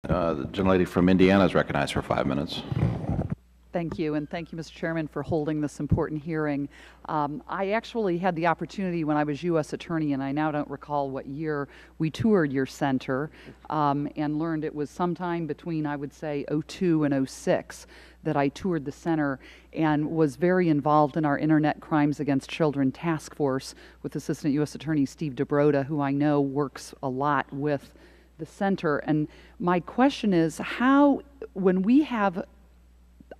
The gentlelady from Indiana is recognized for 5 minutes. Thank you, and thank you, Mr. Chairman, for holding this important hearing. I actually had the opportunity when I was U.S. Attorney, and I now don't recall what year, we toured your center and learned it was sometime between, I would say, '02 and '06 that I toured the center and was very involved in our Internet Crimes Against Children Task Force with Assistant U.S. Attorney Steve DeBroda, who I know works a lot with the center. And my question is, how, when we have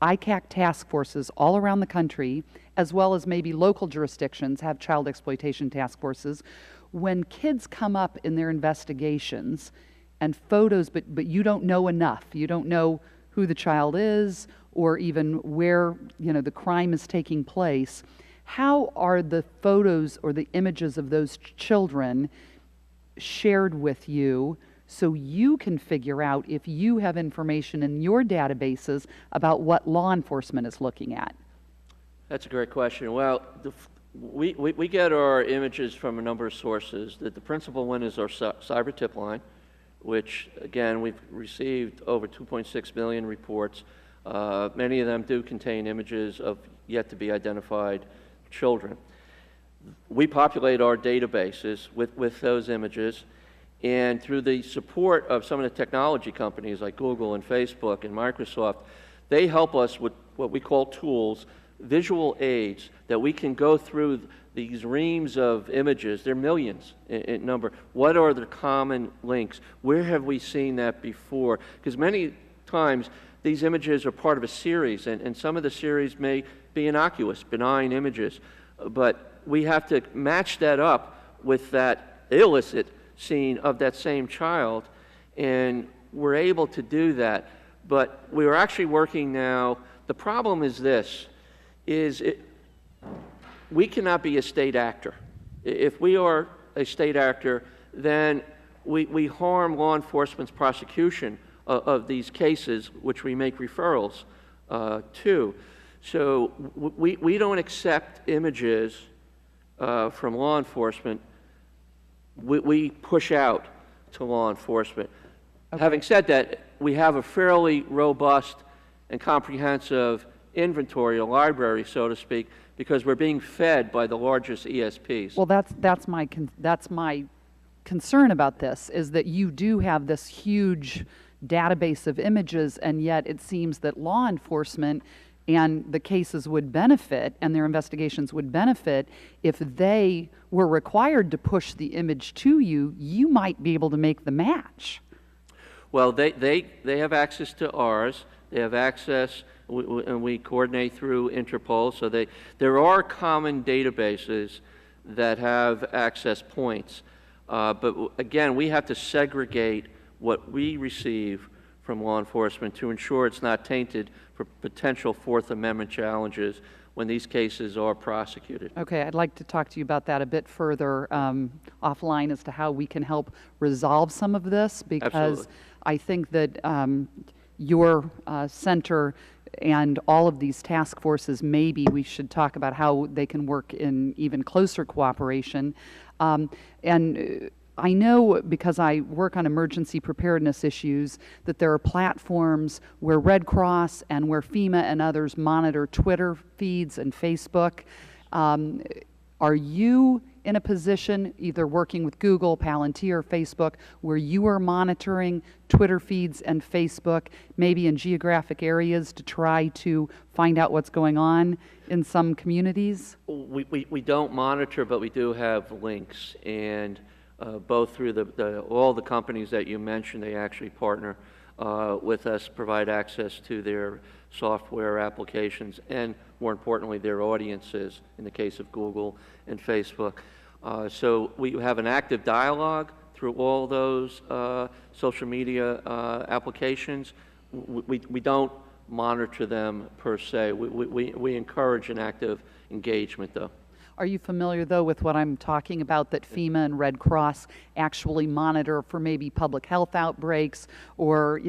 ICAC task forces all around the country, as well as maybe local jurisdictions have child exploitation task forces, when kids come up in their investigations and photos, but you don't know enough, you don't know who the child is or even where the crime is taking place, how are the photos or the images of those children shared with you so you can figure out if you have information in your databases about what law enforcement is looking at? That's a great question. Well, we get our images from a number of sources. The principal one is our cyber tip line, which, again, we've received over 2.6 million reports. Many of them do contain images of yet-to-be-identified children. We populate our databases with those images, and through the support of some of the technology companies like Google and Facebook and Microsoft, they help us with what we call tools, visual aids, that we can go through these reams of images. They're millions in number. What are the common links? Where have we seen that before? Because many times these images are part of a series, and some of the series may be innocuous, benign images, but we have to match that up with that illicit scene of that same child, and we're able to do that. But we're actually working now. The problem is this, we cannot be a state actor. If we are a state actor, then we harm law enforcement's prosecution of these cases, which we make referrals to. So we don't accept images from law enforcement. We push out to law enforcement. Okay. Having said that, we have a fairly robust and comprehensive inventory, a library, so to speak, because we're being fed by the largest ESPs. Well, that's my concern about this, is that you do have this huge database of images, and yet it seems that law enforcement and the cases would benefit, and their investigations would benefit, if they were required to push the image to you, you might be able to make the match. Well, they have access to ours. They have access, and we coordinate through Interpol, so there are common databases that have access points. But again, we have to segregate what we receive from law enforcement to ensure it's not tainted for potential Fourth Amendment challenges when these cases are prosecuted. Okay, I'd like to talk to you about that a bit further offline as to how we can help resolve some of this, because Absolutely. I think that your center and all of these task forces, maybe we should talk about how they can work in even closer cooperation. And I know, because I work on emergency preparedness issues, that there are platforms where Red Cross and where FEMA and others monitor Twitter feeds and Facebook. Are you in a position, either working with Google, Palantir, Facebook, where you are monitoring Twitter feeds and Facebook, maybe in geographic areas, to try to find out what's going on in some communities? We don't monitor, but we do have links, and both through all the companies that you mentioned, they actually partner with us, provide access to their software applications, and more importantly, their audiences, in the case of Google and Facebook. So we have an active dialogue through all those social media applications. We don't monitor them per se. We encourage an active engagement, though. Are you familiar, though, with what I'm talking about, that FEMA and Red Cross actually monitor for maybe public health outbreaks or,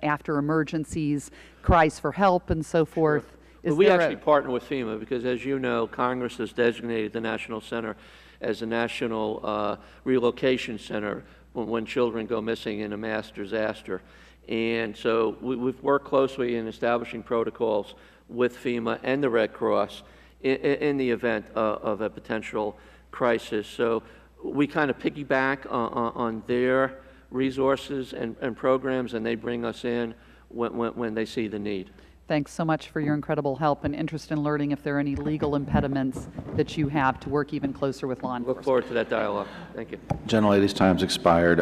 after emergencies, cries for help and so forth? Sure. Well, we actually partner with FEMA because, as you know, Congress has designated the National Center as a national relocation center when children go missing in a mass disaster. And so we've worked closely in establishing protocols with FEMA and the Red Cross in the event of a potential crisis. So we kind of piggyback on their resources and programs, and they bring us in when they see the need. Thanks so much for your incredible help and interest in learning if there are any legal impediments that you have to work even closer with law enforcement. Look forward to that dialogue. Thank you. Gentlelady's time's expired.